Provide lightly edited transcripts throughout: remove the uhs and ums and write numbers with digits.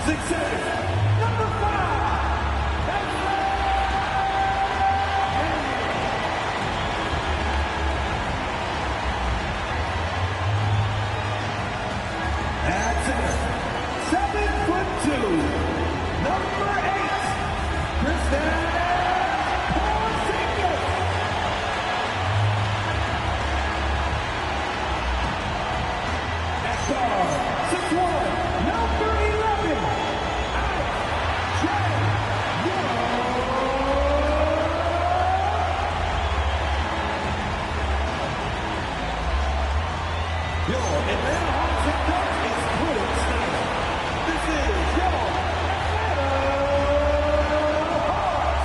Number 5. That's it. 7'2", number 8, Kristaps Porzingis. At guard, 6'1", number 11, Trae Young. Your Atlanta Hawks head coach is Quinn Snyder. This is your Atlanta Hawks.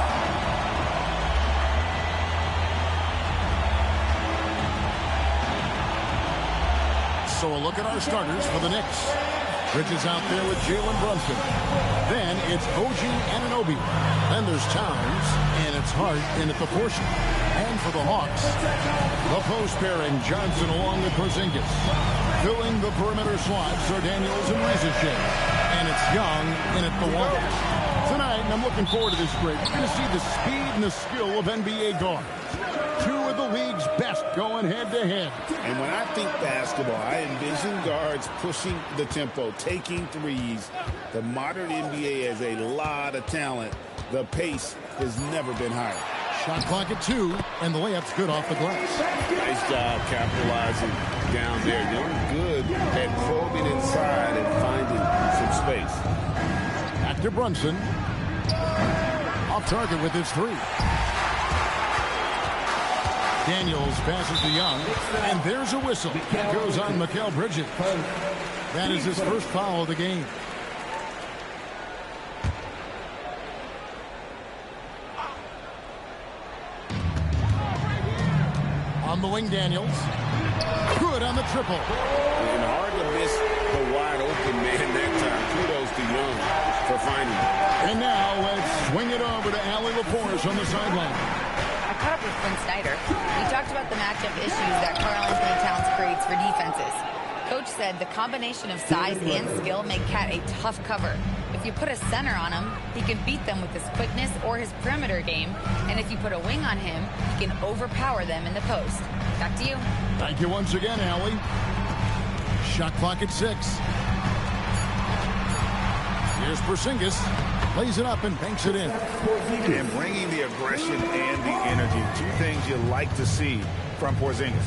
So a look at our starters for the Knicks. Bridges out there with Jalen Brunson. Then it's OG Anunoby. Then there's Towns, and it's Hart in at the 4 shot. And for the Hawks, the post pairing Johnson along with Porzingis. Filling the perimeter slots are Daniels and Razorshade. And it's Young in at the 1. Tonight, and I'm looking forward to this break, you're going to see the speed and the skill of NBA guards. 2 of the league's best going head-to-head. And when I think basketball, I envision guards pushing the tempo, taking threes. The modern NBA has a lot of talent. The pace has never been higher. Shot clock at 2, and the layup's good off the glass. Nice job capitalizing down there. Young good at probing inside and finding some space. Back to Brunson. Off target with his 3. Daniels passes to Young, and there's a whistle. That goes on Mikal Bridges. That is his first foul of the game. On the wing, Daniels. Good on the triple. And hard to miss the wide open man that time. Kudos to Young for finding it. And now let's swing it over to Allie LaForce on the sideline. I caught up with Quinn Snyder. He talked about the matchup issues that Karl-Anthony Towns creates for defenses. Coach said the combination of size and skill make Cat a tough cover. If you put a center on him, he can beat them with his quickness or his perimeter game. And if you put a wing on him, he can overpower them in the post. Back to you. Thank you once again, Allie. Shot clock at 6. Here's Porzingis. Lays it up and banks it in. And bringing the aggression and the energy. 2 things you like to see from Porzingis.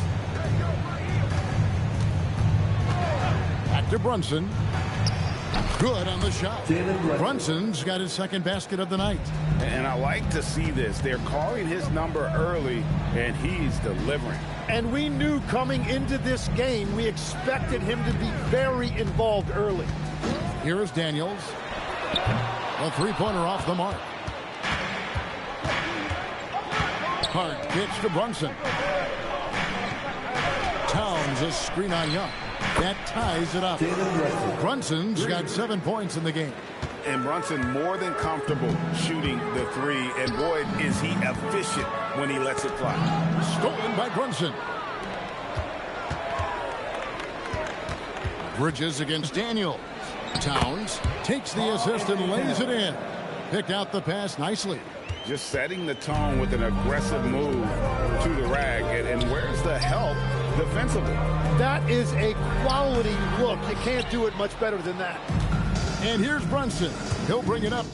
Back to Brunson. Good on the shot. Brunson's got his second basket of the night. And I like to see this. They're calling his number early, and he's delivering. And we knew coming into this game, we expected him to be very involved early. Here is Daniels. A 3-pointer off the mark. Hard pitch to Brunson. Towns a screen on Young. That ties it up. Brunson's got 7 points in the game. And Brunson more than comfortable shooting the 3. And boy, is he efficient when he lets it fly. Stolen by Brunson. Bridges against Daniels. Towns takes the assist and lays it in. Picked out the pass nicely. Just setting the tone with an aggressive move to the rag. And where's the help defensively? That is a quality look. You can't do it much better than that. And here's Brunson. He'll bring it up.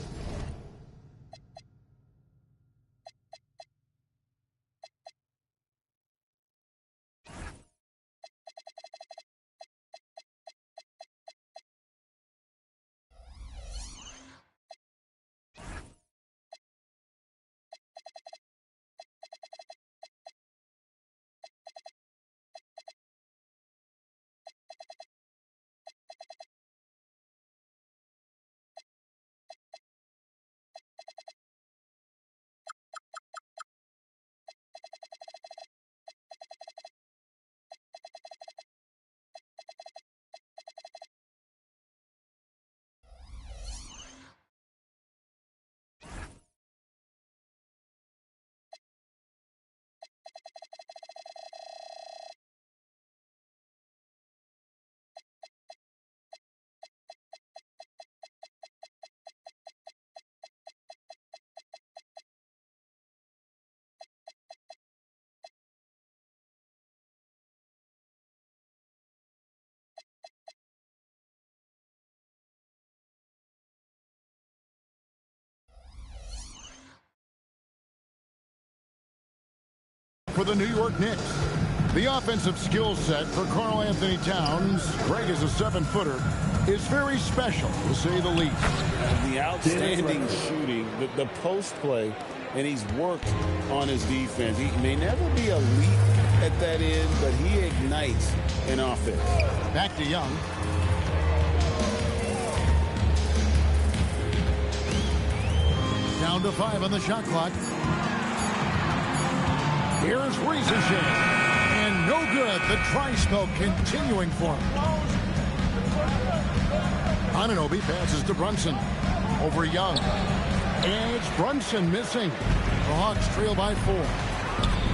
for the New York Knicks. The offensive skill set for Karl Anthony Towns, Greg is a 7-footer, is very special, to say the least. The outstanding shooting, the post play, and he's worked on his defense. He may never be elite at that end, but he ignites an offense. Back to Young. Down to 5 on the shot clock. Here's Riesenschick. And no good. The try spell continuing for him. Anunoby passes to Brunson. Over Young. And it's Brunson missing. The Hawks trail by 4.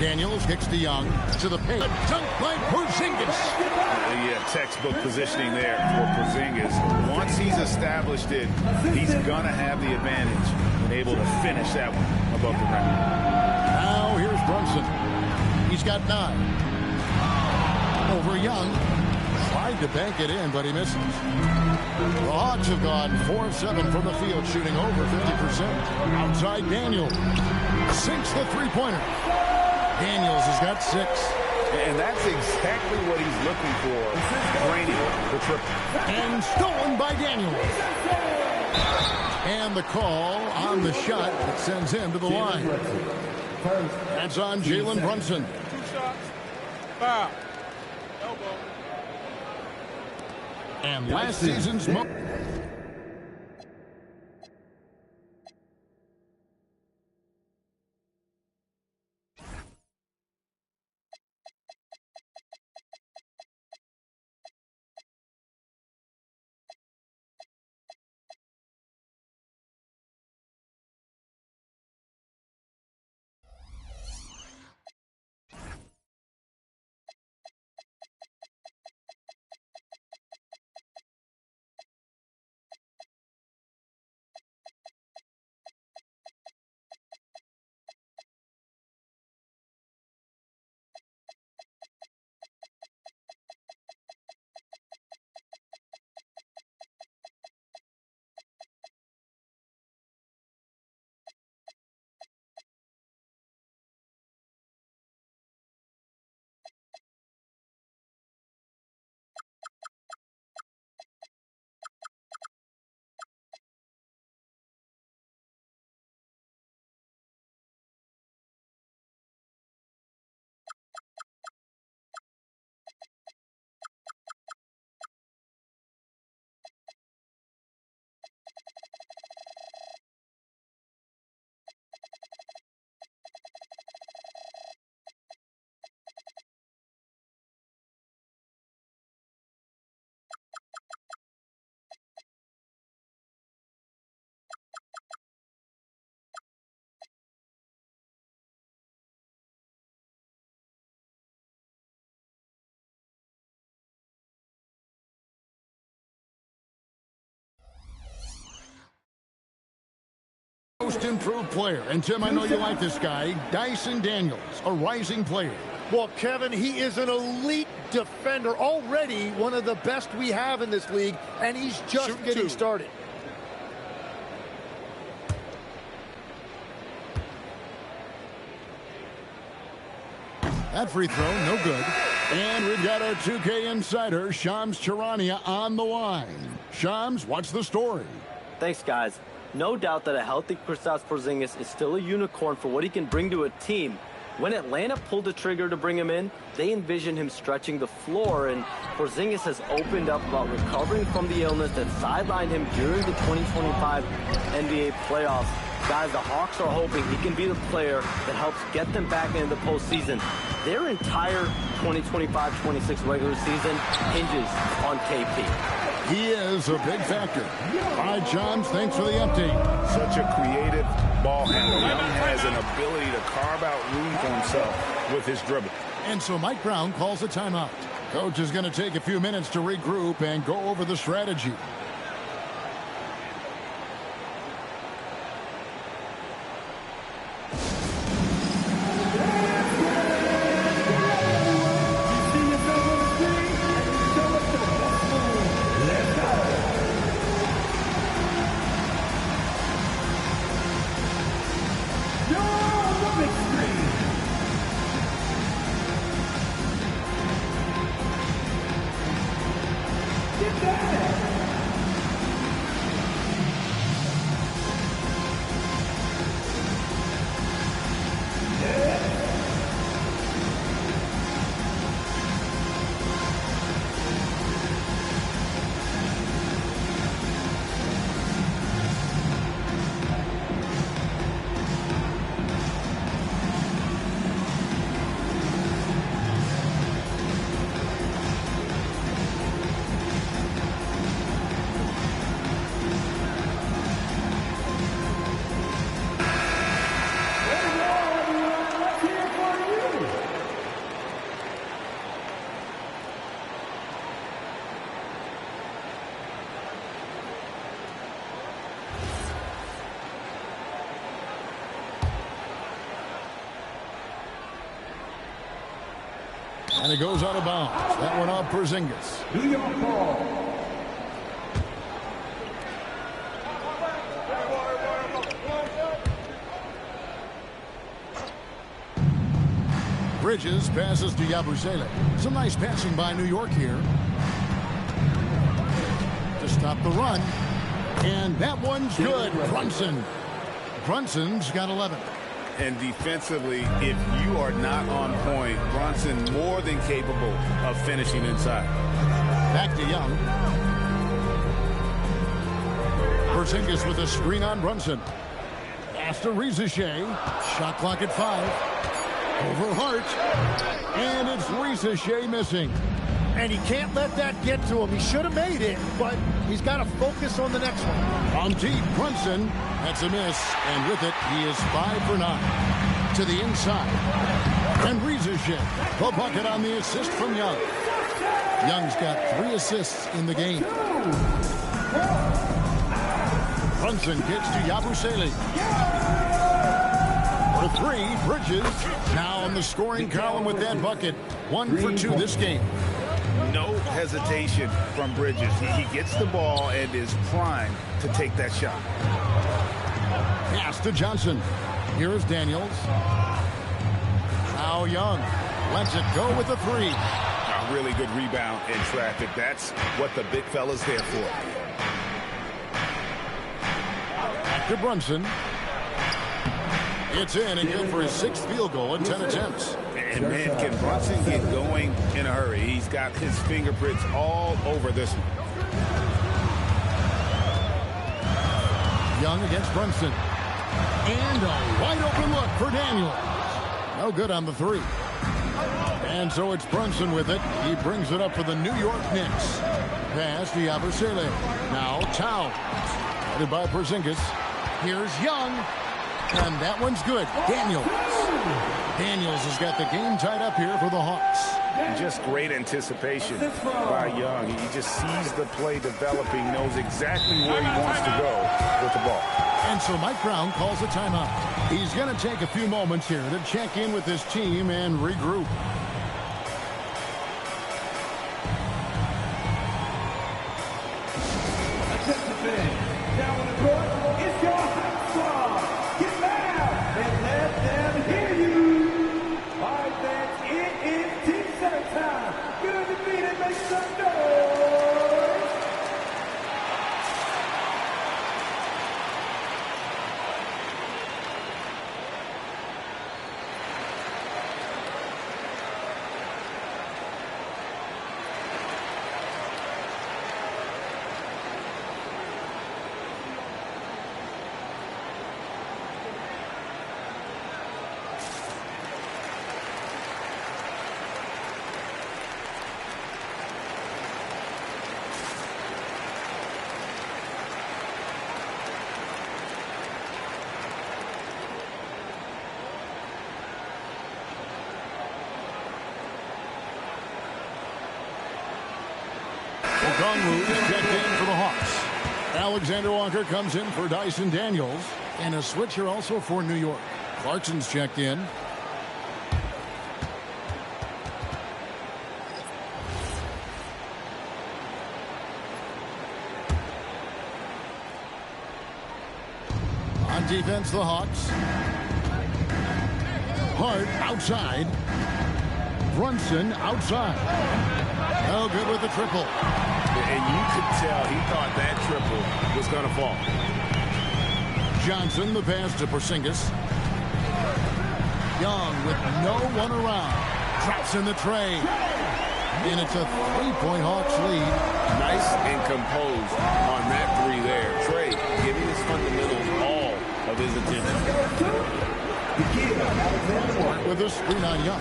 Daniels kicks to Young. To the paint. Dunk by Porzingis. Yeah, textbook positioning there for Porzingis. Once he's established it, he's going to have the advantage and able to finish that one above the rim. Now here's Brunson. He's got 9. Over Young. Tried to bank it in, but he misses. The Hawks have gone 4 of 7 from the field, shooting over 50%. Outside Daniels. Sinks the three-pointer. Daniels has got 6. And that's exactly what he's looking for. Draining the triple. And stolen by Daniels. And the call on the shot that sends him to the line. That's on Jalen Brunson. 2 shots. Foul. Elbow. And last season's most improved player. And Tim, I know you like this guy, Dyson Daniels, a rising player. Well, Kevin, he is an elite defender, already one of the best we have in this league, and he's just getting started. That free throw, no good. And we've got our 2K insider, Shams Charania, on the line. Shams, what's the story? Thanks, guys. No doubt that a healthy Kristaps Porzingis is still a unicorn for what he can bring to a team. When Atlanta pulled the trigger to bring him in, they envisioned him stretching the floor, and Porzingis has opened up about recovering from the illness that sidelined him during the 2025 NBA playoffs. Guys, the Hawks are hoping he can be the player that helps get them back into the postseason. Their entire 2025-26 regular season hinges on KP. He is a big factor. All right, Shams, thanks for the update. Such a creative ball handler. Young has an ability to carve out room for himself with his dribble. And so Mike Brown calls a timeout. Coach is going to take a few minutes to regroup and go over the strategy. Get back. And it goes out of bounds. That one off Porzingis. New York ball. Bridges passes to Yabusele. Some nice passing by New York here to stop the run. And that one's good. Brunson's got 11. And defensively, if you are not on point, Brunson more than capable of finishing inside. Back to Young. Porzingis with a screen on Brunson. Pass to Rizachet. Shot clock at 5. Over Hart. And it's Rizachet missing. And he can't let that get to him. He should have made it, but he's got to focus on the next one. On deep, Brunson. That's a miss. And with it, he is 5 for 9. To the inside. And Rizachet. The bucket on the assist from Young. Young's got 3 assists in the game. Brunson gets to Yabusele. For 3, Bridges. Now on the scoring column with that bucket. 1 for 2 this game. No hesitation from Bridges. He gets the ball and is primed to take that shot. Pass to Johnson. Here's Daniels. Now Young lets it go with a 3. A really good rebound in traffic. That's what the big fella's there for. Back to Brunson. It's in and good for his 6th field goal in 10 attempts. And man, can Brunson get going in a hurry? He's got his fingerprints all over this one. Young against Brunson. And a wide open look for Daniels. No good on the 3. And so it's Brunson with it. He brings it up for the New York Knicks. Pass to Yabusele. Now Towns. Headed by Porzingis. Here's Young. And that one's good. Daniels has got the game tied up here for the Hawks. Just great anticipation by Young. He just sees the play developing, knows exactly where he wants to go with the ball. And so Mike Brown calls a timeout. He's going to take a few moments here to check in with his team and regroup. Down on the court, it's your hot squad. Get loud and let them hear you. All right, fans, it is team center time. Get on your feet and make some noise. Okongwu is checked in for the Hawks. Alexander Walker comes in for Dyson Daniels. And a switch here also for New York. Clarkson's checked in. On defense, the Hawks. Hart outside. Brunson outside. No good with the triple. and you could tell he thought that triple was going to fall. Johnson, the pass to Porzingis. Young with no one around. Drops in the tray. And it's a three-point Hawks lead. Nice and composed on that three there. Trey giving his fundamentals all of his attention. With a screen on Young.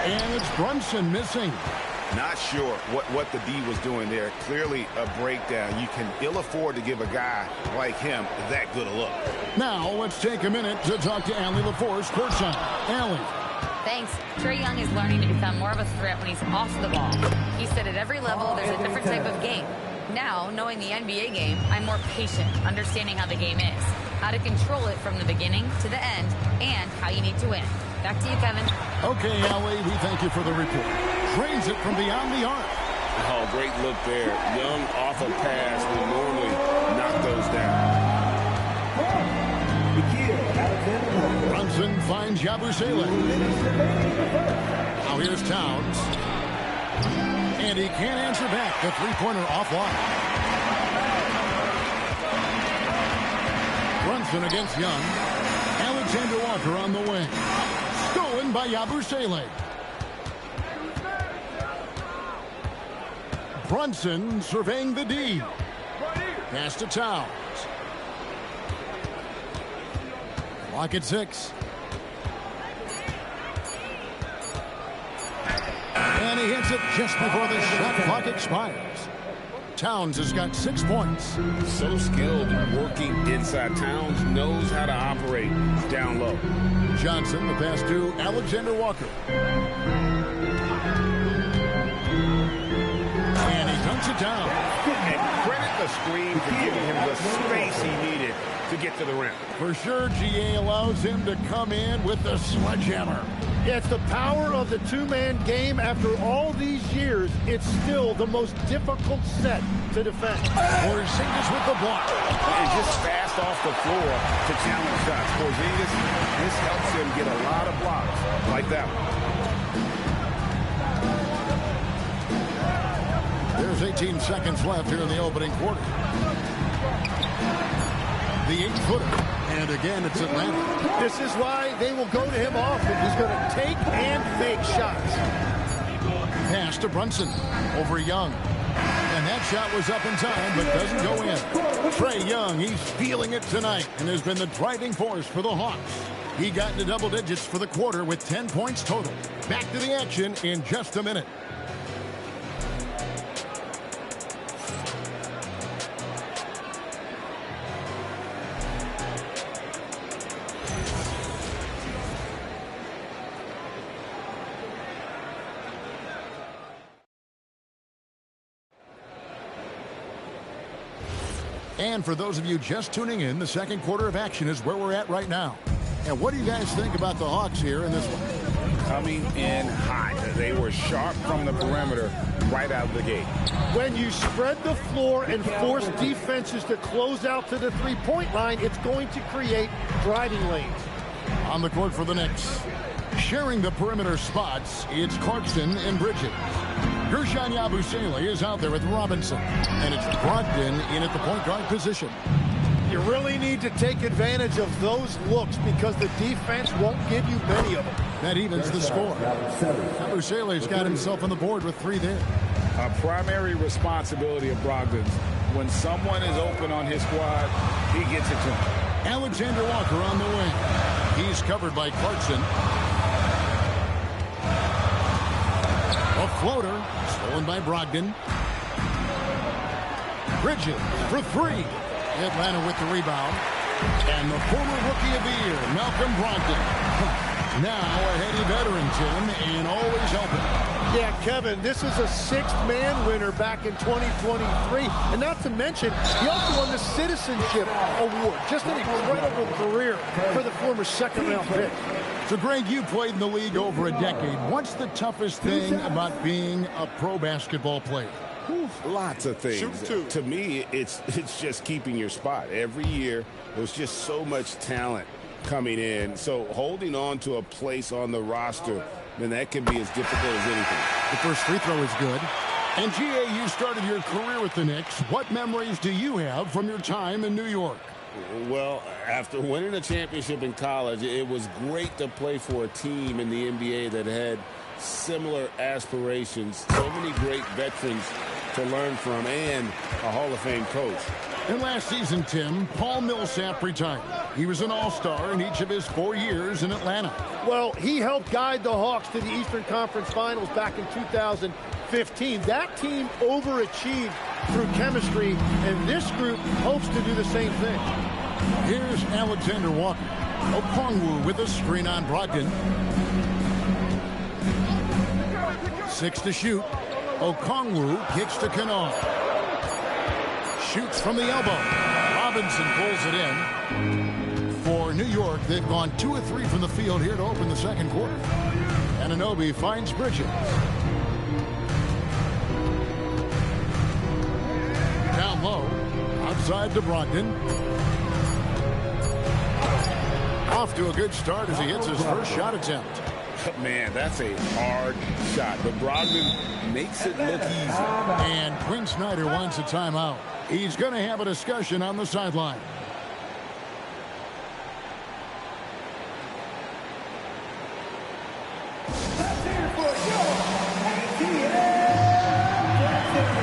And it's Brunson missing. Not sure what the D was doing there. Clearly a breakdown. You can ill afford to give a guy like him that good a look. Now let's take a minute to talk to Allie LaForce courtside. Allie. Thanks. Trae Young is learning to become more of a threat when he's off the ball. He said at every level there's a different type of game. Now, knowing the NBA game, I'm more patient, understanding how the game is, how to control it from the beginning to the end, and how you need to win. Back to you, Kevin. Okay, Allie, we thank you for the report. Trains it from beyond the arc. Oh, great look there. Young off a pass will normally knock those down. Brunson finds Yabusele. Now here's Towns. And he can't answer back. The three-pointer offline. Brunson against Young. Alexander Walker on the wing. Stolen by Yabusele. Brunson surveying the D. Pass to Towns. Clock at 6. And he hits it just before the shot clock expires. Towns has got 6 points. So skilled working inside. Towns knows how to operate down low. Johnson, the pass to Alexander Walker. And he dunks it down. And credit the screen for giving him the space he needed to get to the rim. For sure, GA allows him to come in with the sledgehammer. Yeah, it's the power of the two-man game. After all these years, it's still the most difficult set to defend. Porzingis with the block. And just fast off the floor to challenge shots. Porzingis, this helps him get a lot of blocks like that one. There's 18 seconds left here in the opening quarter. The 8-footer. And again, it's Atlanta. This is why they will go to him often. He's going to take and make shots. Pass to Brunson over Young. And that shot was up in time, but doesn't go in. Trae Young, he's feeling it tonight and has been the driving force for the Hawks. He got into double digits for the quarter with 10 points total. Back to the action in just a minute. And for those of you just tuning in, the second quarter of action is where we're at right now. And what do you guys think about the Hawks here in this one? Coming in hot. They were sharp from the perimeter right out of the gate. When you spread the floor and force defenses to close out to the three-point line, it's going to create driving lanes. On the court for the Knicks. Sharing the perimeter spots, it's Clarkson and Bridges. Gershon Yabusele is out there with Robinson. And it's Brogdon in at the point guard position. You really need to take advantage of those looks because the defense won't give you many of them. That evens the score. Yabusele's got himself on the board with 3 there. A primary responsibility of Brogdon's. When someone is open on his squad, he gets it to him. Alexander Walker on the wing. He's covered by Clarkson. A floater, stolen by Brogdon. Bridges for 3. Atlanta with the rebound. And the former rookie of the year, Malcolm Brogdon. Now a heady veteran, Tim, and always helping. Yeah, Kevin, this is a 6th-man winner back in 2023. And not to mention, he also won the Citizenship Award. Just an incredible career for the former second-round pick. So, Greg, you played in the league over a decade. What's the toughest thing about being a pro basketball player? Lots of things. To me, it's just keeping your spot. Every year, there's just so much talent coming in. So holding on to a place on the roster, then that can be as difficult as anything. The first free throw is good. And G.A., you started your career with the Knicks. What memories do you have from your time in New York? Well, after winning a championship in college, it was great to play for a team in the NBA that had similar aspirations, so many great veterans to learn from, and a Hall of Fame coach. And last season, Tim, Paul Millsap retired. He was an all-star in each of his 4 years in Atlanta. Well, he helped guide the Hawks to the Eastern Conference Finals back in 2015. That team overachieved through chemistry, and this group hopes to do the same thing. Here's Alexander Walker. Okongwu with a screen on Brogdon. 6 to shoot. Okongwu kicks to Kanal. Shoots from the elbow. Robinson pulls it in. For New York, they've gone 2 of 3 from the field here to open the second quarter. Anunoby finds Bridges. Down low. Outside to Brogdon. Off to a good start as he hits his first shot attempt. Man, that's a hard shot, but Brogdon makes it look easy. And Quinn Snyder wants a timeout. He's going to have a discussion on the sideline. Let's hear it for your ATL Jackson.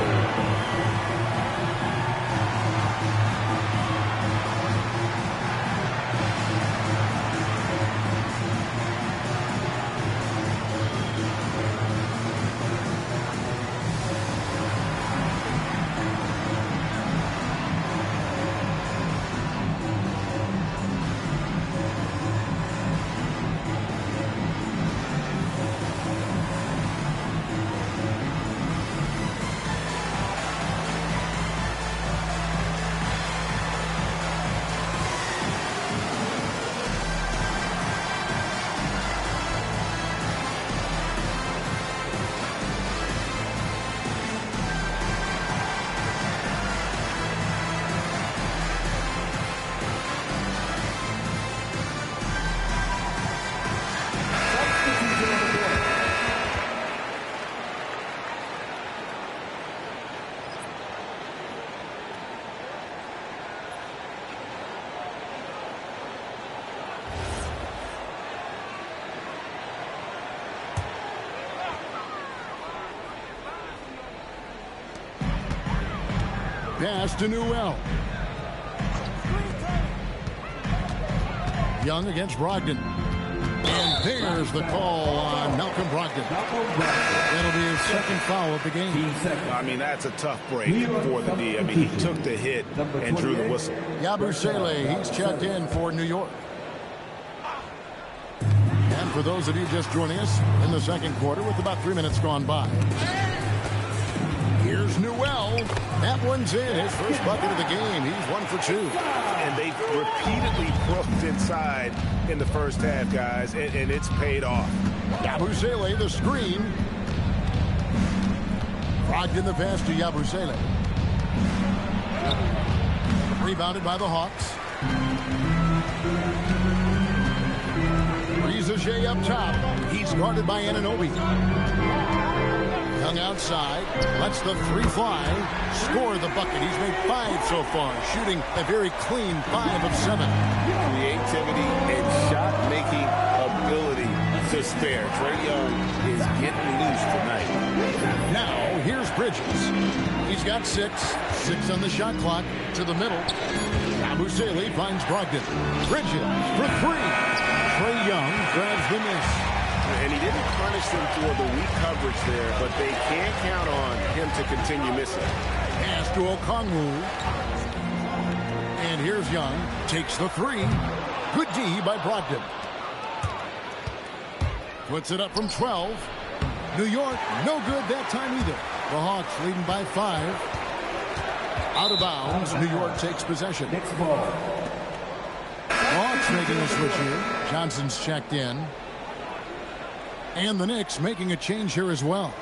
Pass to Newell. Young against Brogdon. And there's the call on Malcolm Brogdon. That'll be his second foul of the game. I mean, that's a tough break for the D. I mean, he took the hit and drew the whistle. Yabusele, he's checked in for New York. And for those of you just joining us in the second quarter with about 3 minutes gone by. Here's Newell. That one's in. His first bucket of the game. He's 1 for 2. And they repeatedly broke inside in the first half, guys, and it's paid off. Yabusele, the screen. Brogdon the pass to Yabusele. Rebounded by the Hawks. Rizage up top. He's guarded by Anunoby. Young outside, lets the 3 fly, score the bucket. He's made 5 so far, shooting a very clean 5 of 7. Creativity and shot-making ability to spare. Trae Young is getting loose tonight. Now, here's Bridges. He's got 6 on the shot clock to the middle. Yabusele finds Brogdon. Bridges for 3. Trae Young grabs the miss. And he didn't punish them for the weak coverage there, but they can't count on him to continue missing. Pass to Okongwu. And here's Young. Takes the 3. Good D by Brogdon. Puts it up from 12. New York, no good that time either. The Hawks leading by 5. Out of bounds. New York takes possession. Next ball. Hawks making a switch here. Johnson's checked in. And the Knicks making a change here as well.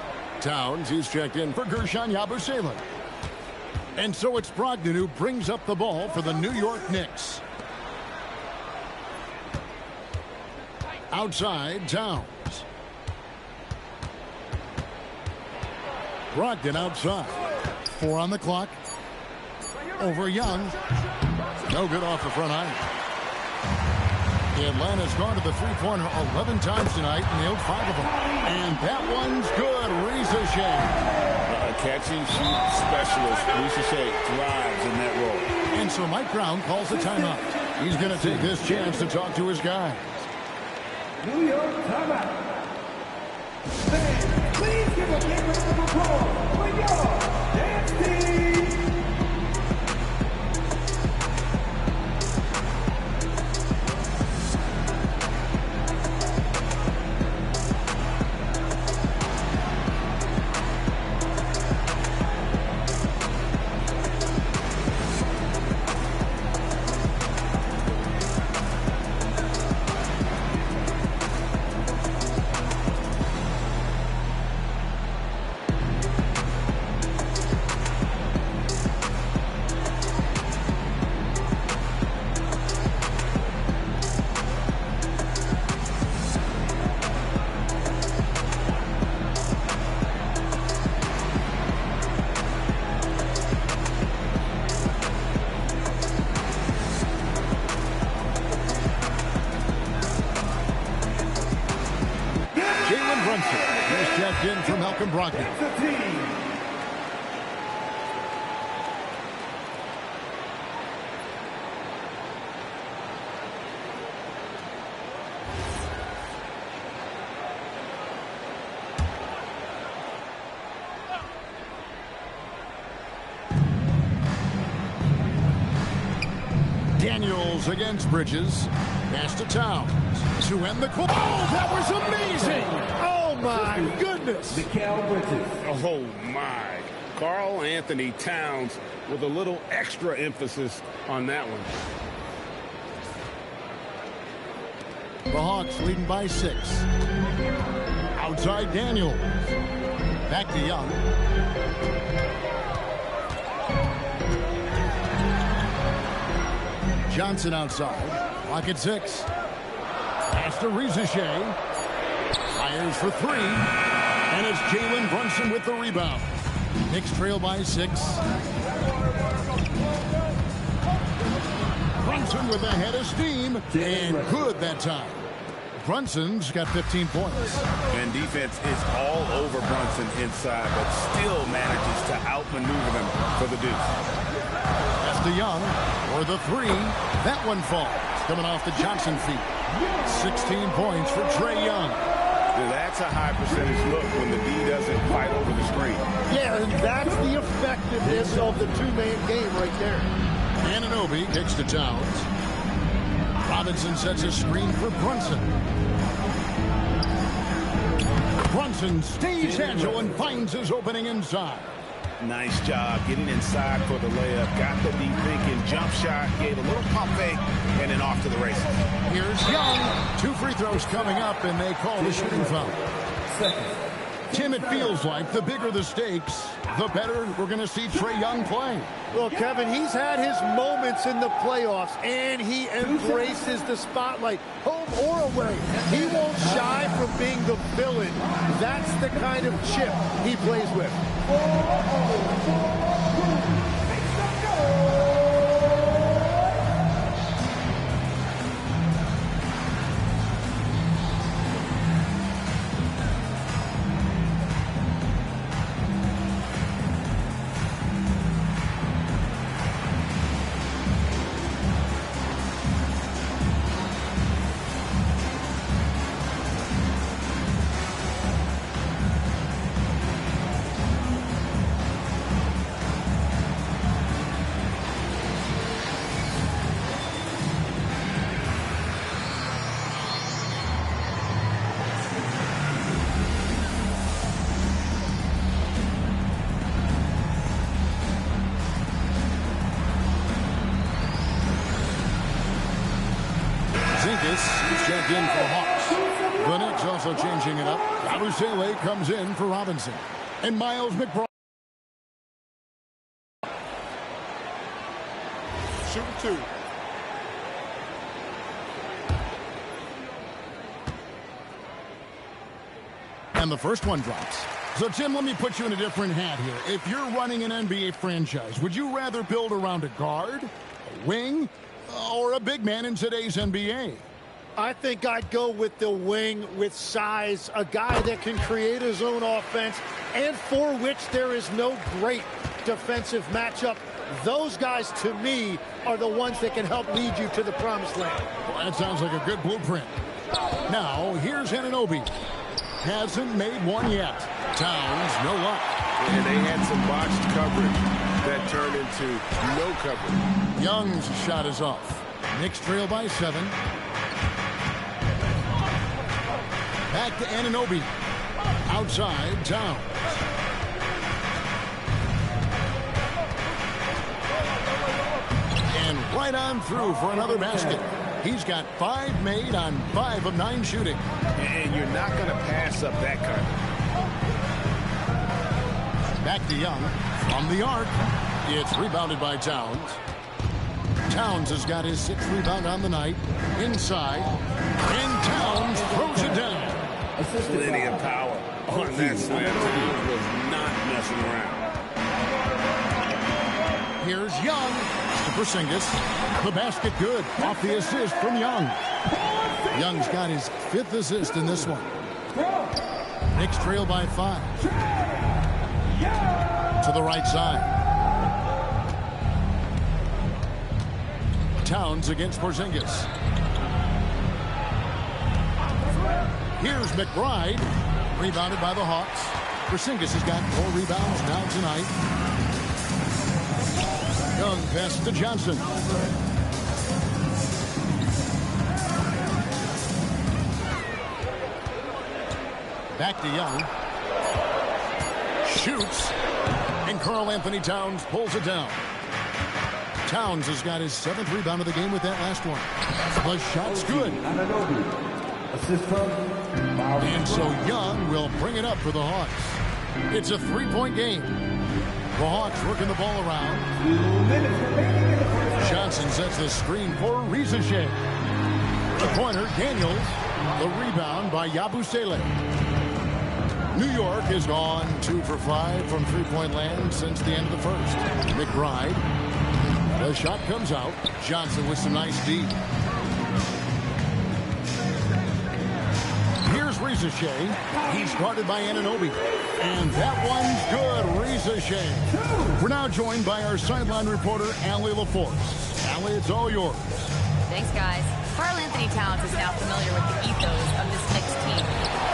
Towns, he's checked in for Gershon Yabusele. And so it's Brogdon who brings up the ball for the New York Knicks. Outside, Towns. Brogdon outside. 4 on the clock. Over Young. No good off the front iron. Atlanta's gone to the three-pointer 11 times tonight and nailed 5 of them. And that one's good. Risa Shea. Catching shoot specialist. Risa Shea thrives in that role. And so Mike Brown calls a timeout. He's going to take this chance to talk to his guys. New York timeout. Fans, please give a big round of applause for your dance team. In from Malcolm Brogdon. Daniels against Bridges. Pass to Towns to end the quarter. Oh, that was amazing! Oh, my goodness. Mikal Bridges. Oh, my. Karl Anthony Towns with a little extra emphasis on that one. The Hawks leading by 6. Outside Daniels. Back to Young. Johnson outside. Clock at 6. Pass to Risa Shea. Fires for 3. And it's Jalen Brunson with the rebound. Knicks trail by 6. Brunson with a head of steam. And good that time. Brunson's got 15 points. And defense is all over Brunson inside, but still manages to outmaneuver them for the deuce. That's to Young for the 3. That one falls. Coming off the Johnson feet. 16 points for Trae Young. That's a high percentage look when the D doesn't fight over the screen. Yeah, and that's the effectiveness of the two-man game right there. Anunoby kicks to Towns. Robinson sets a screen for Brunson. Brunson stays agile and finds his opening inside. Nice job getting inside for the layup. Got the D thinking, jump shot, gave a little pump fake, and then off to the races. Here's Young. 2 free throws coming up, and they call the shooting foul. Tim, it feels like the bigger the stakes, the better we're going to see Trae Young play. Well, Kevin, he's had his moments in the playoffs, and he embraces the spotlight, home or away. He won't shy from being the villain. That's the kind of chip he plays with. He's checked in for Hawks. The Knicks also changing it up. Abusele comes in for Robinson. And Miles McBride. Shooting 2. And the first one drops. So, Tim, let me put you in a different hat here. If you're running an NBA franchise, would you rather build around a guard, a wing, or a big man in today's NBA? I think I'd go with the wing with size, a guy that can create his own offense and for which there is no great defensive matchup. Those guys, to me, are the ones that can help lead you to the promised land. Well, that sounds like a good blueprint. Now, here's Anunoby. Hasn't made one yet. Towns, no luck. And they had some botched coverage that turned into no coverage. Young's shot is off. Knicks trail by 7. Back to Anunoby. Outside, Towns. And right on through for another basket. He's got 5 made on 5 of 9 shooting. And you're not going to pass up that kind of. Back to Young. From the arc. It's rebounded by Towns. Towns has got his 6th rebound on the night. Inside. And Towns throws it down. Plenty of power on that slam. Towns was not messing around. Here's Young to Porzingis. The basket good. Off the assist from Young. Young's got his 5th assist in this one. Knicks trail by 5. To the right side. Towns against Porzingis. Here's McBride. Rebounded by the Hawks. Porzingis has got 4 rebounds now tonight. Young pass to Johnson. Back to Young. Shoots. And Karl-Anthony Towns pulls it down. Towns has got his 7th rebound of the game with that last one. The shot's good. And so Young will bring it up for the Hawks. It's a 3-point game. The Hawks working the ball around. Johnson sets the screen for Rizachet. The corner, Daniels. The rebound by Yabusele. New York has gone 2 for 5 from 3-point land since the end of the first. McBride. The shot comes out. Johnson with some nice D. Here's Rizachet. He's guarded by Anunoby. And that one's good. Rizachet. We're now joined by our sideline reporter, Allie LaForce. Allie, it's all yours. Thanks, guys. Karl-Anthony Towns is now familiar with the ethos of this Knicks team.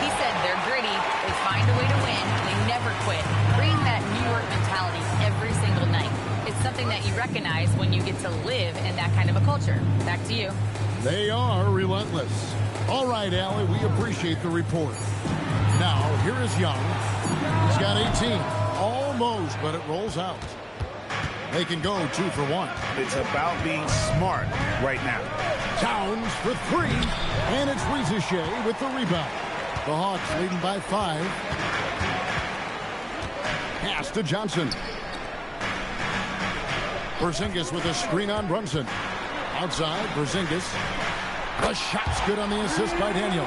He said they're gritty, they find a way to win, and they never quit, bringing that New York mentality every single night. It's something that you recognize when you get to live in that kind of a culture. Back to you. They are relentless. All right, Allie, we appreciate the report. Now, here is Young. He's got 18. Almost, but it rolls out. They can go 2 for 1. It's about being smart right now. Towns for 3. And it's Rizachet with the rebound. The Hawks leading by 5. Pass to Johnson. Porzingis with a screen on Brunson. Outside, Porzingis. The shot's good on the assist by Daniel.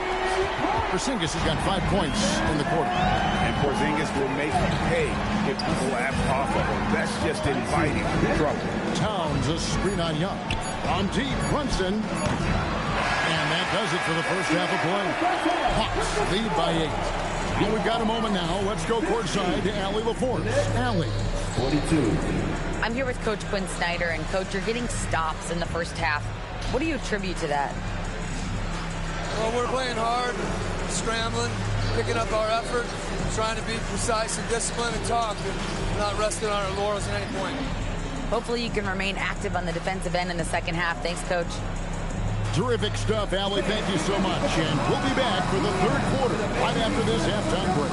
Porzingis has got 5 points in the quarter. And Porzingis will make you pay if you collapse off of him. That's just inviting trouble. Towns a screen on Young. On deep, Brunson. And that does it for the first half of play. Hawks lead by 8. Well, we've got a moment now. Let's go courtside to Allie LaForce. Allie. 42. I'm here with Coach Quinn Snyder, and Coach, you're getting stops in the first half. What do you attribute to that? Well, we're playing hard, scrambling, picking up our effort, trying to be precise and disciplined and talk, and not resting on our laurels at any point. Hopefully you can remain active on the defensive end in the second half. Thanks, Coach. Terrific stuff, Allie. Thank you so much. And we'll be back for the third quarter right after this halftime break.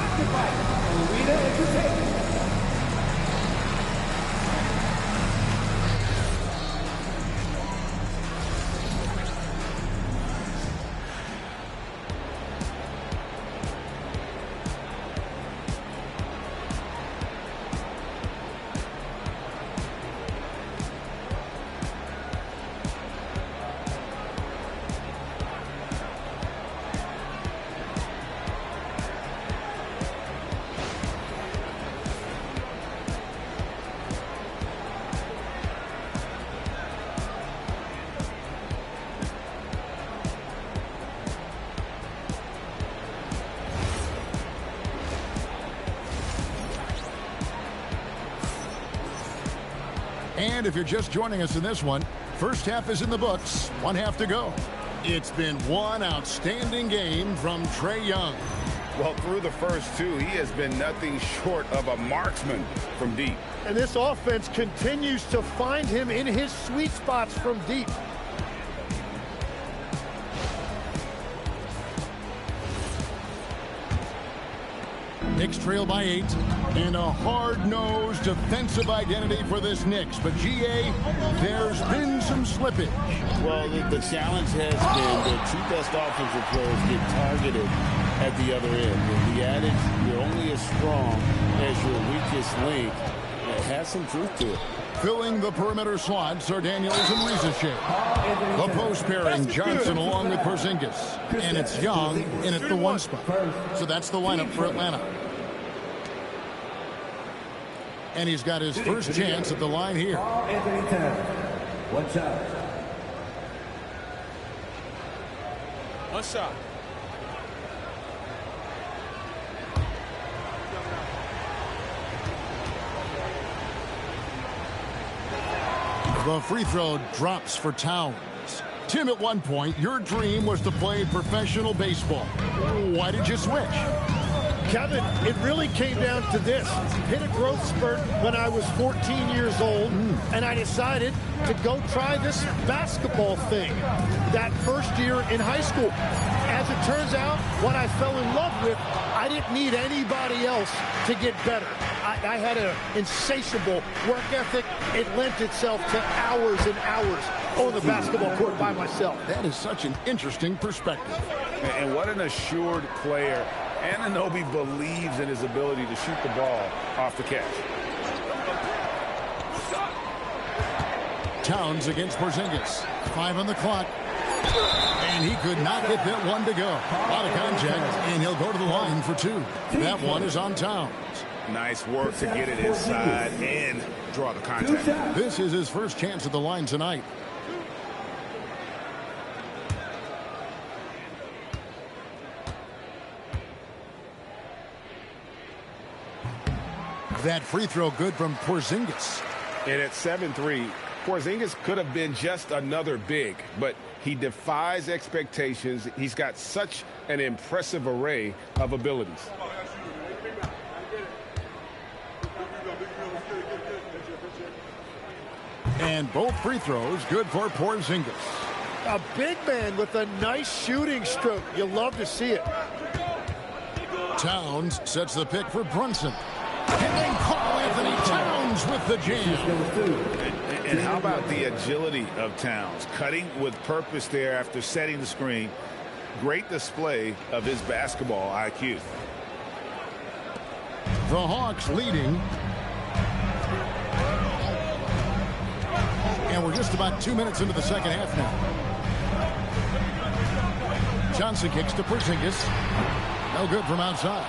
And if you're just joining us in this one, first half is in the books. 1 half to go. It's been one outstanding game from Trae Young. Well, through the first two, he has been nothing short of a marksman from deep. And this offense continues to find him in his sweet spots from deep. Knicks trail by 8, and a hard-nosed defensive identity for this Knicks. But, GA, there's been some slippage. Well, the challenge has been the two best offensive players get targeted at the other end. And the adage, you're only as strong as your weakest link, it has some truth to it. Filling the perimeter slots are Daniels and Rizachet. The post pairing, Johnson along with Porzingis. And it's Young in at the 1 spot. So that's the lineup for Atlanta. And he's got his first chance at the line here. Anthony Towns. 1 shot. 1 shot. The free throw drops for Towns. Tim, at one point, your dream was to play professional baseball. Why did you switch? Kevin, it really came down to this. Hit a growth spurt when I was 14 years old, and I decided to go try this basketball thing that first year in high school. As it turns out, what I fell in love with, I didn't need anybody else to get better. I had an insatiable work ethic. It lent itself to hours and hours on the basketball court by myself. That is such an interesting perspective. And what an assured player. Anunoby believes in his ability to shoot the ball off the catch. Towns against Porzingis. 5 on the clock. And he could not get that one to go. Out of contact, and he'll go to the line for 2. That one is on Towns. Nice work to get it inside and draw the contact. This is his first chance at the line tonight. That free throw good from Porzingis. And at 7-3, Porzingis could have been just another big, but he defies expectations. He's got such an impressive array of abilities. And both free throws good for Porzingis. A big man with a nice shooting stroke. You love to see it. Towns sets the pick for Brunson. And then Karl Anthony Towns with the jam. And how about the agility of Towns? Cutting with purpose there after setting the screen. Great display of his basketball IQ. The Hawks leading. And we're just about 2 minutes into the second half now. Johnson kicks to Porzingis. No good from outside.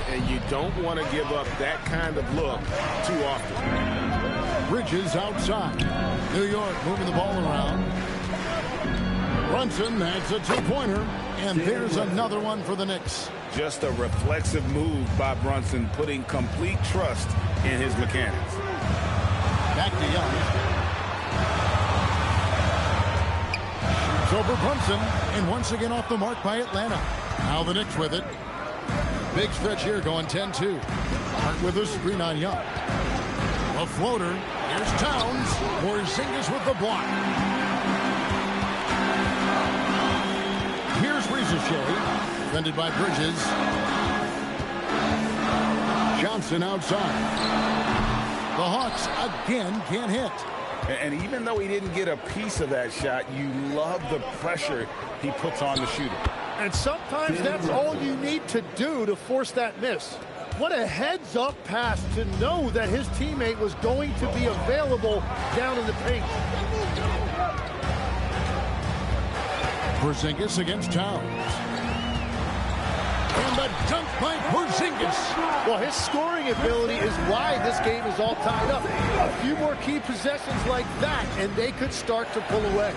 And you don't want to give up that kind of look too often. Bridges outside. New York moving the ball around. Brunson, that's a 2-pointer. And there's another one for the Knicks. Just a reflexive move by Brunson, putting complete trust in his mechanics. Back to Young. Shoots over Brunson, and once again off the mark by Atlanta. Now the Knicks with it. Big stretch here going 10-2. Hart with a screen on Young. A floater. Here's Towns. Porzingis with the block. Here's Rizachet. Defended by Bridges. Johnson outside. The Hawks again can't hit. And even though he didn't get a piece of that shot, you love the pressure he puts on the shooter. And sometimes that's all you need to do to force that miss. What a heads-up pass to know that his teammate was going to be available down in the paint. Porzingis against Towns. And the dunk by Porzingis. Well, his scoring ability is why this game is all tied up. A few more key possessions like that, and they could start to pull away.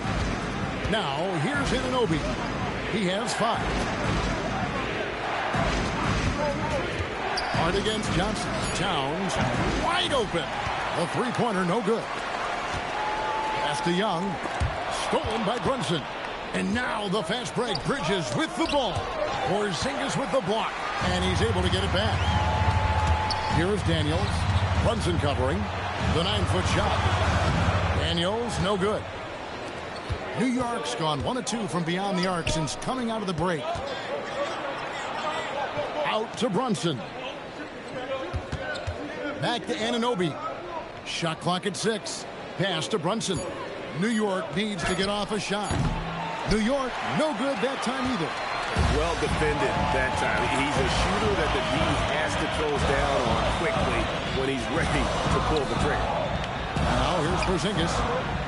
Now, here's Anunoby. He has 5. Hard against Johnson. Towns wide open. A 3-pointer, no good. Pass to Young. Stolen by Brunson. And now the fast break. Bridges with the ball. Porzingis with the block. And he's able to get it back. Here is Daniels. Brunson covering. The 9-foot shot. Daniels, no good. New York's gone 1 of 2 from beyond the arc since coming out of the break. Out to Brunson. Back to Anunoby. Shot clock at 6. Pass to Brunson. New York needs to get off a shot. New York, no good that time either. Well defended that time. He's a shooter that the D has to close down on quickly when he's ready to pull the trigger. Now here's Porzingis.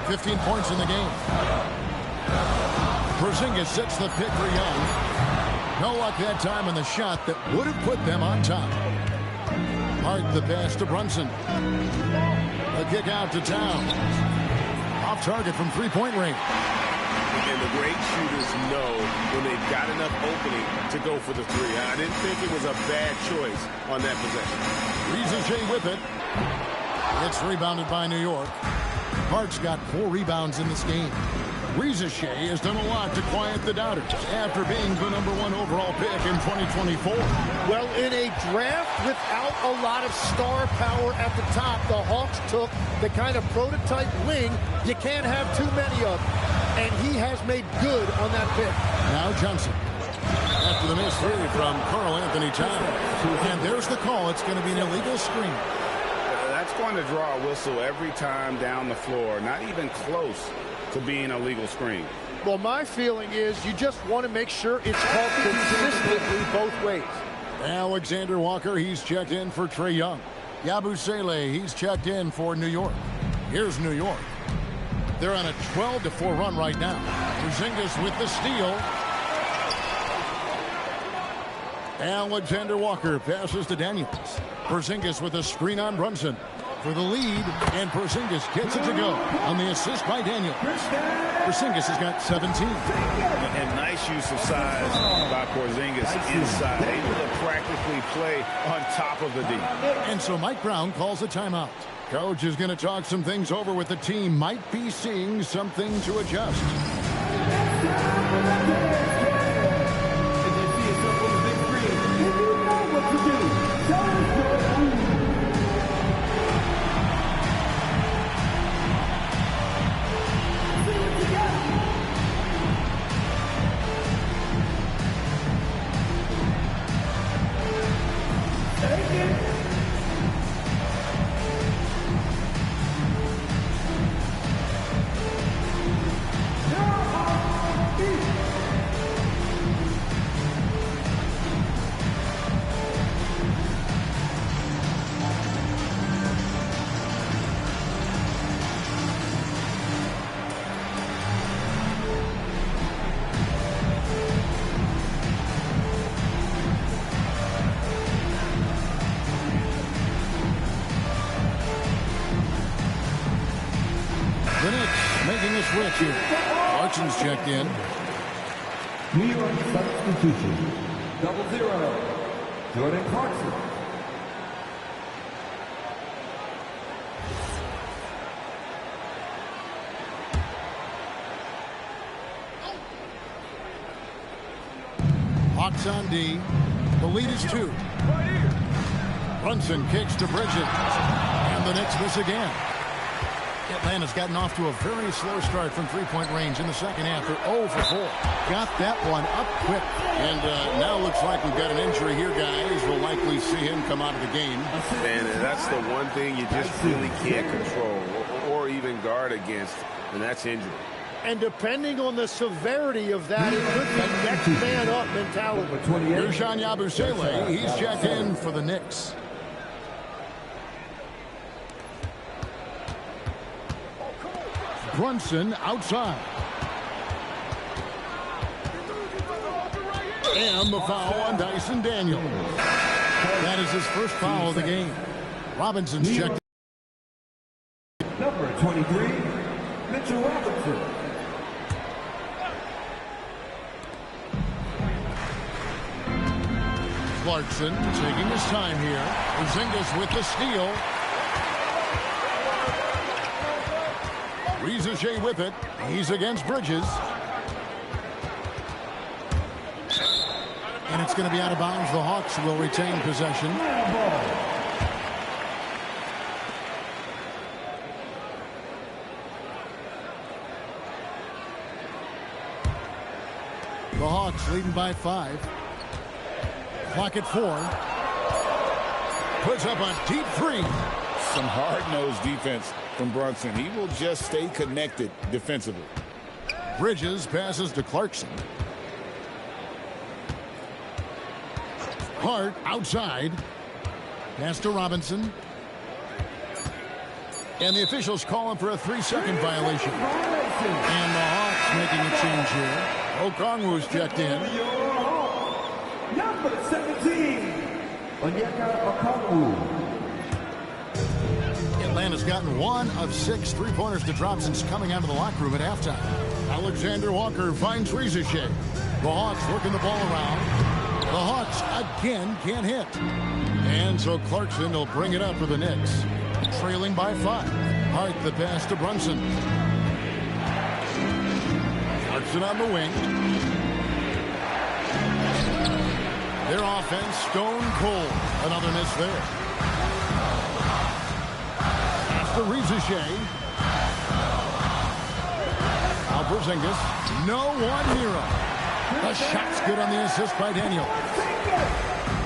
15 points in the game. Porzingis sets the pick for Young. No luck that time on the shot that would have put them on top. Hart the pass to Brunson. The kick out to Town. Off target from three-point range. And the great shooters know when they've got enough opening to go for the three. I didn't think it was a bad choice on that possession. Riza with it. It's rebounded by New York. Hart's got 4 rebounds in this game. Riza has done a lot to quiet the doubters after being the #1 overall pick in 2024. Well, in a draft without a lot of star power at the top, the Hawks took the kind of prototype wing you can't have too many of. And he has made good on that pick. Now Johnson. After the missed three from Karl Anthony Towns. And there's the call. It's going to be an illegal screen. That's going to draw a whistle every time down the floor. Not even close to being a legal screen. Well, my feeling is you just want to make sure it's called consistently both ways. Alexander Walker, he's checked in for Trae Young. Yabusele, he's checked in for New York. Here's New York. They're on a 12-4 run right now. Porzingis with the steal. Alexander Walker passes to Daniels. Porzingis with a screen on Brunson for the lead, and Porzingis gets it to go on the assist by Daniels. Porzingis has got 17. And nice use of size by Porzingis inside, able to practically play on top of the D. And so Mike Brown calls a timeout. Coach is going to talk some things over with the team. Might be seeing something to adjust. Switch here. Clarkson's checked in. New York substitution. 0-0. Jordan Clarkson. Hawks on D. The lead is 2. Brunson kicks to Bridges. And the Knicks miss again. Atlanta's gotten off to a very slow start from three-point range in the second half. They're 0 for 4. Got that one up quick. And now looks like we've got an injury here, guys. We'll likely see him come out of the game. And that's the one thing you just really can't control or even guard against, and that's injury. And depending on the severity of that, it could be next man up mentality. Ersan Yabusele, he's checked in for the Knicks. Brunson outside. And the foul on Dyson Daniels. That is his first foul of the game. Robinson's checked. Number 23, Mitchell Robinson. Clarkson taking his time here. Porzingis with the steal. Rizachet with it. He's against Bridges. And it's going to be out of bounds. The Hawks will retain possession. The Hawks leading by 5. Clock at 4. Puts up a deep 3. Some hard-nosed defense from Brunson. He will just stay connected defensively. Bridges passes to Clarkson. Hart outside. Pass to Robinson. And the officials calling for a 3-second violation. And the Hawks making a change here. Okongwu's checked in. Number 17, Onyeka Okongwu. Atlanta's gotten 1 of 6 3-pointers to drop since coming out of the locker room at halftime. Alexander Walker finds Rizachet. The Hawks working the ball around. The Hawks again can't hit. And so Clarkson will bring it up for the Knicks. Trailing by 5. Hart the pass to Brunson. Clarkson on the wing. Their offense stone cold. Another miss there. Pass to Rizachet. Now Porzingis. No one hero. The shot's good on the assist by Daniels.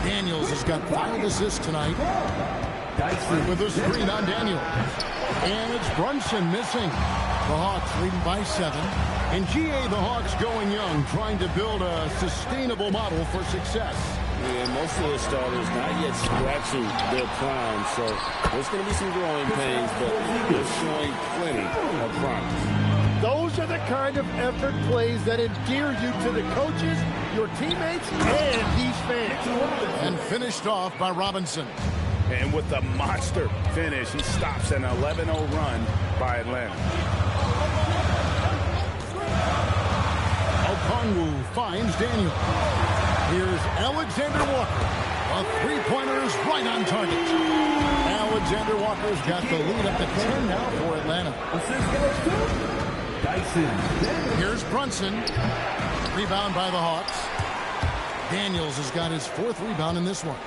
Daniels has got 5 assists tonight. With a screen on Daniels. And it's Brunson missing. The Hawks leading by 7. In GA, the Hawks going young, trying to build a sustainable model for success. Yeah, most of the starters not yet scratching their prime, so there's going to be some growing pains, but they're showing plenty of promise. Those are the kind of effort plays that endear you to the coaches, your teammates, and these fans. And finished off by Robinson. And with the monster finish, he stops an 11-0 run by Atlanta. Okongwu finds Daniel. Here's Alexander Walker. A 3-pointer is right on target. Alexander Walker's got the lead up to 10 now for Atlanta. Assist goes to Dyson. Here's Brunson. Rebound by the Hawks. Daniels has got his 4th rebound in this one.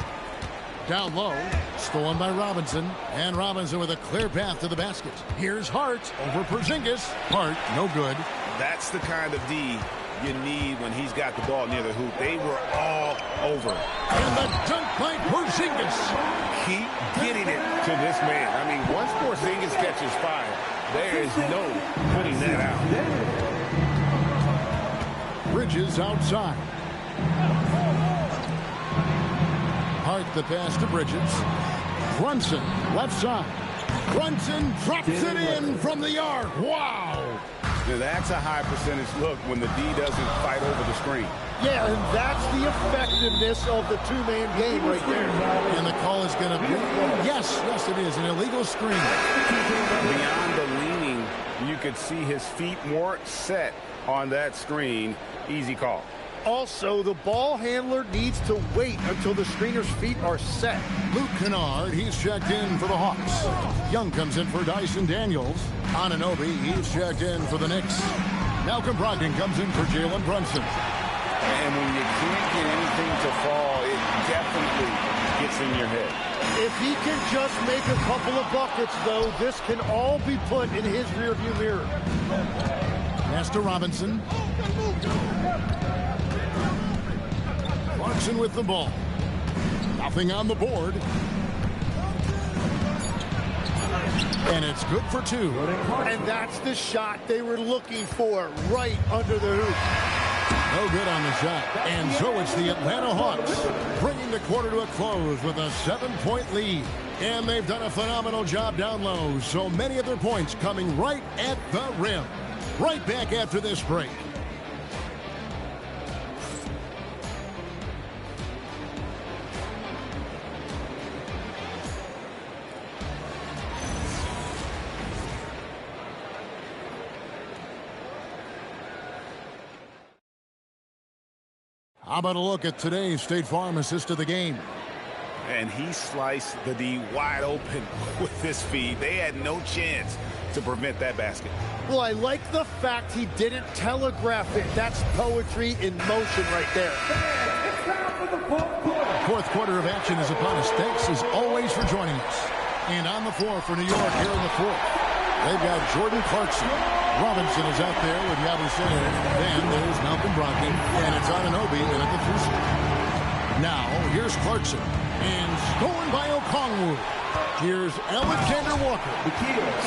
Down low, stolen by Robinson. And Robinson with a clear path to the basket. Here's Hart over Porzingis. Hart, no good. That's the kind of D you need when he's got the ball near the hoop. They were all over. And the dunk by Porzingis. Keep getting it to this man. I mean, once Porzingis catches fire, there is no putting that out. Bridges outside. Hart the pass to Bridges. Brunson left side. Brunson drops it in from the arc. Wow. Now that's a high percentage look when the D doesn't fight over the screen. Yeah, and that's the effectiveness of the 2-man game right there. And the call is going to be, yes, it is, an illegal screen. Beyond the leaning, you could see his feet weren't set on that screen. Easy call. Also, the ball handler needs to wait until the screener's feet are set. Luke Kennard, he's checked in for the Hawks. Young comes in for Dyson Daniels. Anunoby, he's checked in for the Knicks. Malcolm Brogdon comes in for Jalen Brunson. And when you can't get anything to fall, it definitely gets in your head. If he can just make a couple of buckets, though, this can all be put in his rearview mirror. Pass to Robinson. Clarkson with the ball. Nothing on the board. And it's good for 2. And that's the shot they were looking for, right under the hoop. No good on the shot. And so it's the Atlanta Hawks bringing the quarter to a close with a 7-point lead. And they've done a phenomenal job down low. So many of their points coming right at the rim. Right back after this break. How about a look at today's State Farm assist of the game? And he sliced the D wide open with this feed. They had no chance to prevent that basket. Well, I like the fact he didn't telegraph it. That's poetry in motion right there. Fourth quarter of action is upon us. Thanks as always for joining us. And on the floor for New York here in the fourth, they've got Jordan Clarkson. Robinson is out there with Yabusele. Then there's Malcolm Brogdon. And it's Anunoby in at the 3 spot. Now, here's Clarkson. And stolen by Okongwu. Here's Alexander Walker.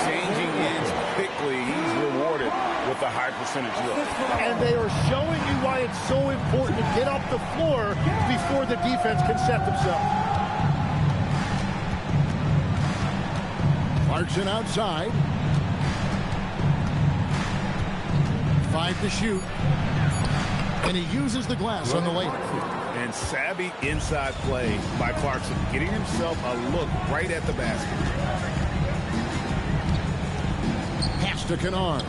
Changing ends quickly. He's rewarded with a high percentage look. And they are showing you why it's so important to get off the floor before the defense can set themselves. Clarkson outside. 5 to shoot. And he uses the glass on the layup. And savvy inside play by Clarkson, getting himself a look right at the basket. Pass to Kennard.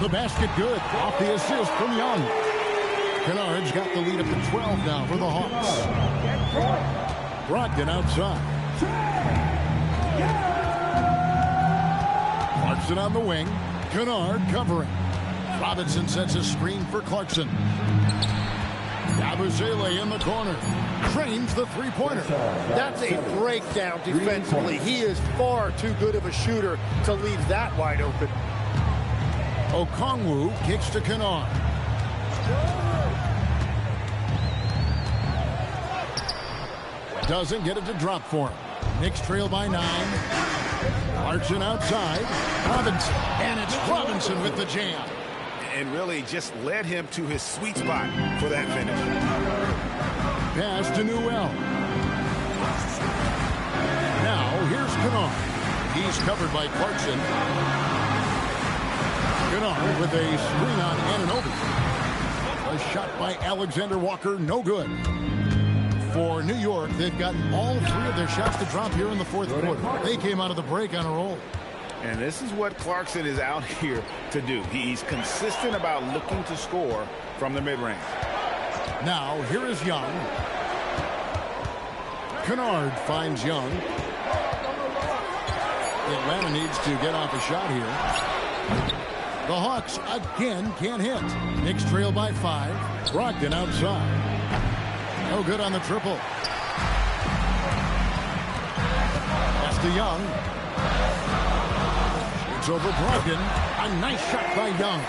The basket good. Off the assist from Young. Kennard's got the lead up to 12 now for the Hawks. Brogdon outside. Clarkson on the wing. Kennard covering. Robinson sets a screen for Clarkson. Yabusele in the corner. Trains the three-pointer. That's a breakdown defensively. He is far too good of a shooter to leave that wide open. Okongwu kicks to Kennard. Doesn't get it to drop for him. Knicks trail by 9. Clarkson outside. Robinson. And it's Robinson with the jam. And really just led him to his sweet spot for that finish. Pass to Newell. Now here's Kennard. He's covered by Clarkson. Kennard with a screen on Anunoby. A shot by Alexander Walker, no good. For New York, they've gotten all 3 of their shots to drop here in the fourth quarter. They came out of the break on a roll. And this is what Clarkson is out here to do. He's consistent about looking to score from the mid-range. Now, here is Young. Kennard finds Young. Atlanta needs to get off a shot here. The Hawks again can't hit. Knicks trail by 5. Brogdon outside. No good on the triple. Pass to Young. It's over Brogdon. A nice shot by Young.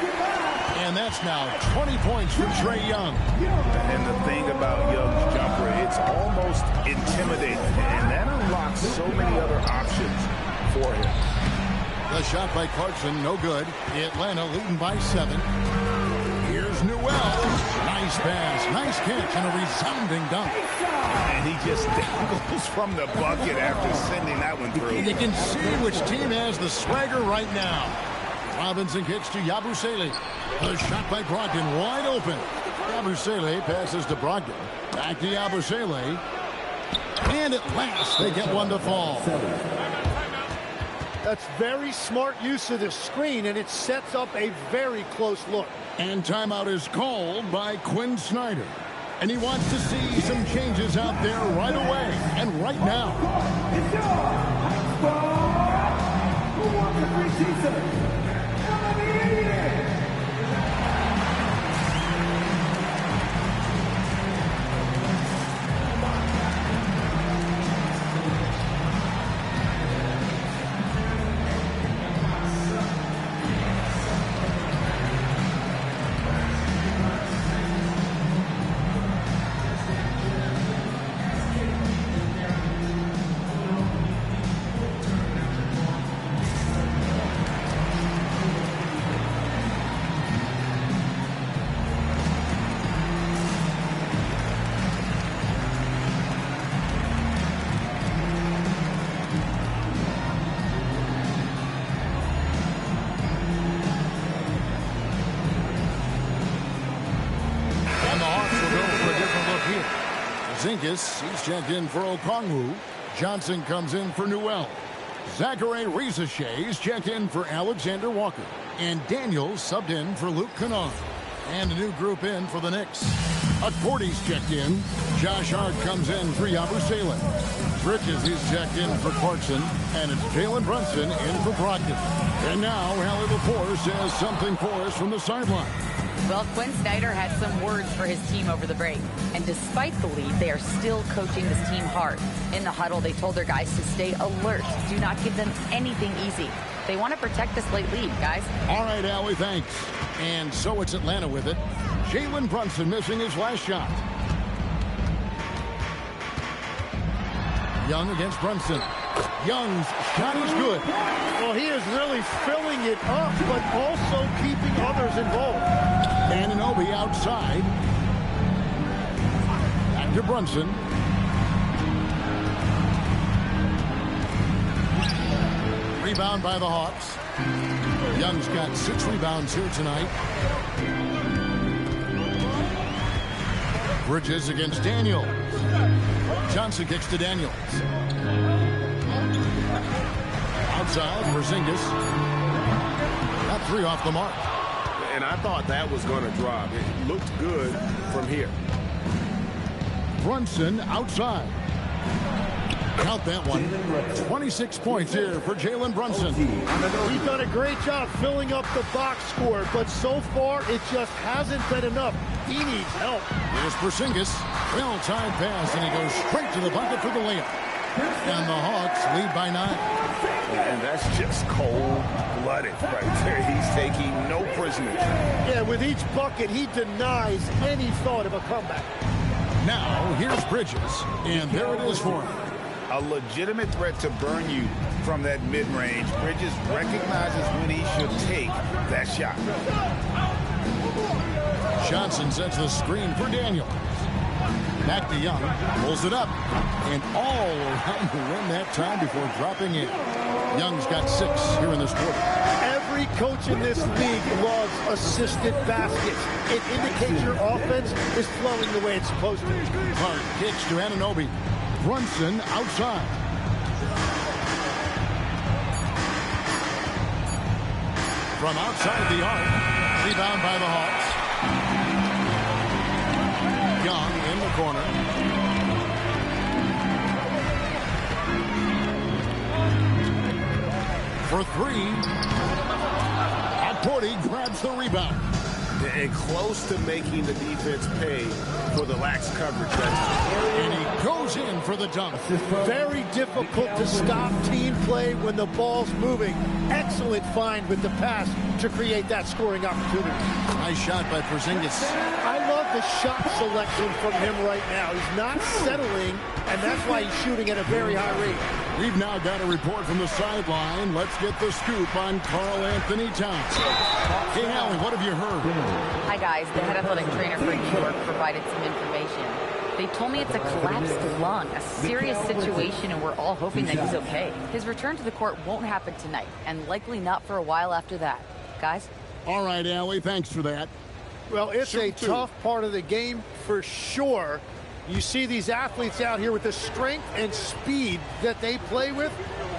And that's now 20 points for Trae Young. And the thing about Young's jumper, it's almost intimidating. And that unlocks so many other options for him. The shot by Clarkson, no good. Atlanta leading by 7. Here's Newell. Nice pass, nice catch, and a resounding dunk. And he just dangles from the bucket after sending that one through. And you can see which team has the swagger right now. Robinson kicks to Yabusele. The shot by Brogdon, wide open. Yabusele passes to Brogdon. Back to Yabusele. And at last, they get one to fall. That's very smart use of the screen, and it sets up a very close look. And timeout is called by Quinn Snyder. And he wants to see some changes out there right away and right now. It's your high squad who won the preseason. Zingas, he's checked in for Okongwu. Johnson comes in for Newell. Zachary Risache is checked in for Alexander Walker. And Daniels subbed in for Luke Kennard. And a new group in for the Knicks. Cordy's checked in. Josh Hart comes in for Yabusele. Bridges is checked in for Clarkson. And it's Jalen Brunson in for Brogdon. And now Allie Lepore says something for us from the sideline. Well, Quinn Snyder had some words for his team over the break. And despite the lead, they are still coaching this team hard. In the huddle, they told their guys to stay alert. Do not give them anything easy. They want to protect this late lead, guys. All right, Allie, thanks. And so it's Atlanta with it. Jalen Brunson missing his last shot. Young against Brunson. Young's shot is good. Well, he is really filling it up, but also keeping others involved. Anunoby outside. Back to Brunson. Rebound by the Hawks. Young's got 6 rebounds here tonight. Bridges against Daniels. Johnson kicks to Daniels. Outside, Porzingis. Got 3 off the mark. And I thought that was going to drop. It looked good from here. Brunson outside. Count that one. 26 points here for Jalen Brunson. He's done a great job filling up the box score, but so far it just hasn't been enough. He needs help. Here's Porzingis. Well-timed pass, and he goes straight to the bucket for the layup. And the Hawks lead by 9. And that's just cold-blooded right there. He's taking no prisoners. Yeah, with each bucket, he denies any thought of a comeback. Now, here's Bridges, and there it is for him. A legitimate threat to burn you from that mid-range. Bridges recognizes when he should take that shot. Johnson sets the screen for Daniels. Back to Young, pulls it up, and all around the rim that time before dropping in. Young's got 6 here in this quarter. Every coach in this league loves assisted baskets. It indicates your offense is flowing the way it's supposed to. Hart kicks to Anunoby. Brunson outside. From outside the arc, rebound by the Hawks. Young in the corner. For 3. Cordy grabs the rebound. And close to making the defense pay for the lax coverage that time. And he goes in for the dunk. Very difficult to stop team play when the ball's moving. Excellent find with the pass to create that scoring opportunity. Nice shot by Porzingis. I love the shot selection from him right now. He's not settling, and that's why he's shooting at a very high rate. We've now got a report from the sideline. Let's get the scoop on Karl Anthony Towns. Hey, Allie, what have you heard? Hi, guys. The head athletic trainer for New York provided some information. They told me it's a collapsed lung, a serious situation, and we're all hoping that he's okay. His return to the court won't happen tonight, and likely not for a while after that. Guys? All right, Allie, thanks for that. Well, it's a tough part of the game for sure. You see these athletes out here with the strength and speed that they play with.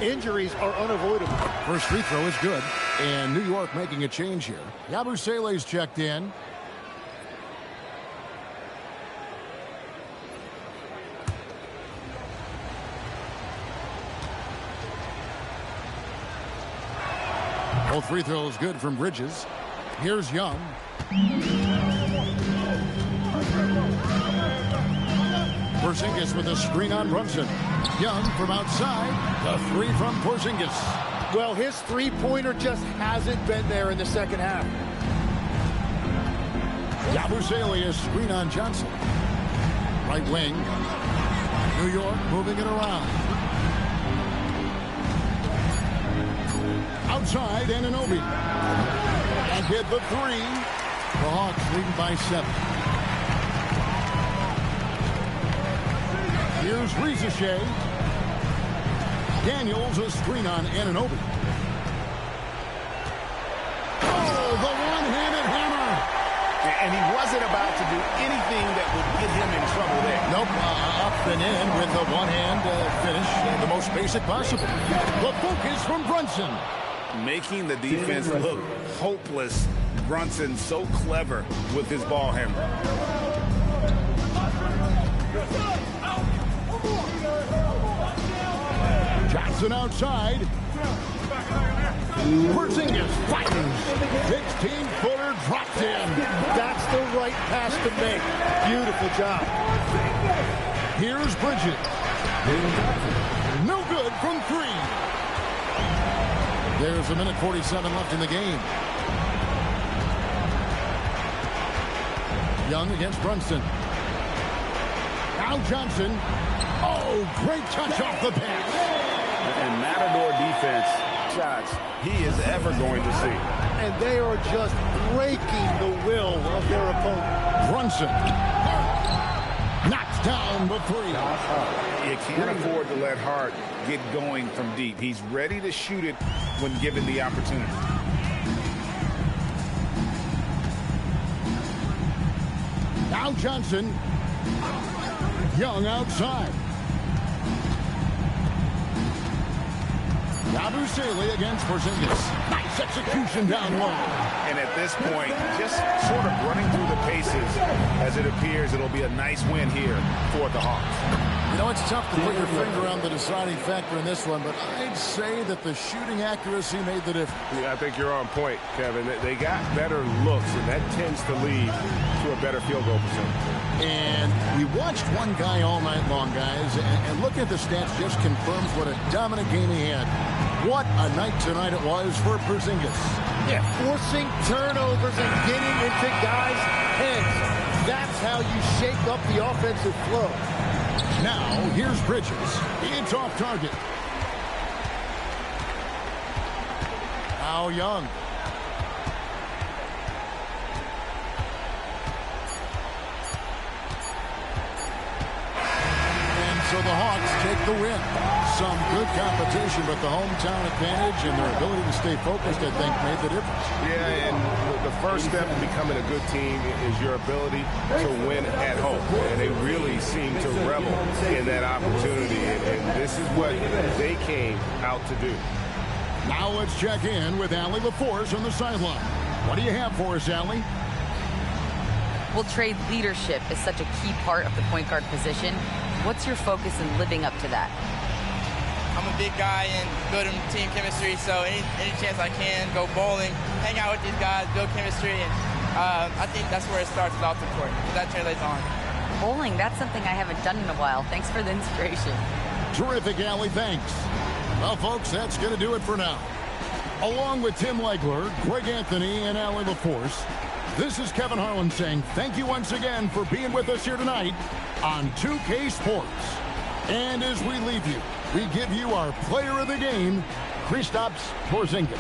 Injuries are unavoidable. First free throw is good. And New York making a change here. Yabusele's checked in. Both free throws good from Bridges. Here's Young. Porzingis with a screen on Brunson. Young from outside. The 3 from Porzingis. Well, his three-pointer just hasn't been there in the second half. Yabusele a screen on Johnson. Right wing. New York moving it around. Outside, Anunoby. And hit the 3. The Hawks leading by 7. Here's Rizachet. Daniels a screen on Anunoby. Oh, the one-handed hammer. And he wasn't about to do anything that would get him in trouble there. Nope, up and in with a one-hand finish, the most basic possible. The focus from Brunson. Making the defense look hopeless Brunson so clever with his ball handling. Johnson outside. Porzingis fires. 16-footer dropped in. That's the right pass to make. Beautiful job. Here's Bridges. No good from 3. There's a minute 47 left in the game. Young against Brunson. Now Johnson. Oh, great touch off the pass. And Matador defense shots he is ever going to see. And they are just breaking the will of their opponent. Brunson knocks down the 3. You can't afford to let Hart get going from deep. He's ready to shoot it when given the opportunity. Now Johnson. Young outside. Yabusele against Porzingis. Nice execution down low. And at this point, just sort of running through the paces as it appears it'll be a nice win here for the Hawks. You know, it's tough to put your finger on the deciding factor in this one, but I'd say that the shooting accuracy made the difference. Yeah, I think you're on point, Kevin. They got better looks, and that tends to lead to a better field goal percentage. And we watched one guy all night long, guys, and looking at the stats just confirms what a dominant game he had. What a night tonight it was for Porzingis. Yeah, forcing turnovers and getting into guys' heads. That's how you shake up the offensive flow. Now, here's Bridges. It's off target. Now Young. So the Hawks take the win. Some good competition, but the hometown advantage and their ability to stay focused, I think, made the difference. Yeah, and the first step in becoming a good team is your ability to win at home. And they really seem to revel in that opportunity. And this is what they came out to do. Now let's check in with Allie LaForce on the sideline. What do you have for us, Allie? Well, Trey, leadership is such a key part of the point guard position. What's your focus in living up to that? I'm a big guy and building team chemistry, so any chance I can, go bowling, hang out with these guys, build chemistry, and I think that's where it starts off the court, because that translates on. Bowling, that's something I haven't done in a while. Thanks for the inspiration. Terrific, Allie, thanks. Well, folks, that's going to do it for now. Along with Tim Legler, Greg Anthony, and Allie LaForce, this is Kevin Harlan saying thank you once again for being with us here tonight on 2K Sports. And as we leave you, we give you our player of the game, Kristaps Porzingis.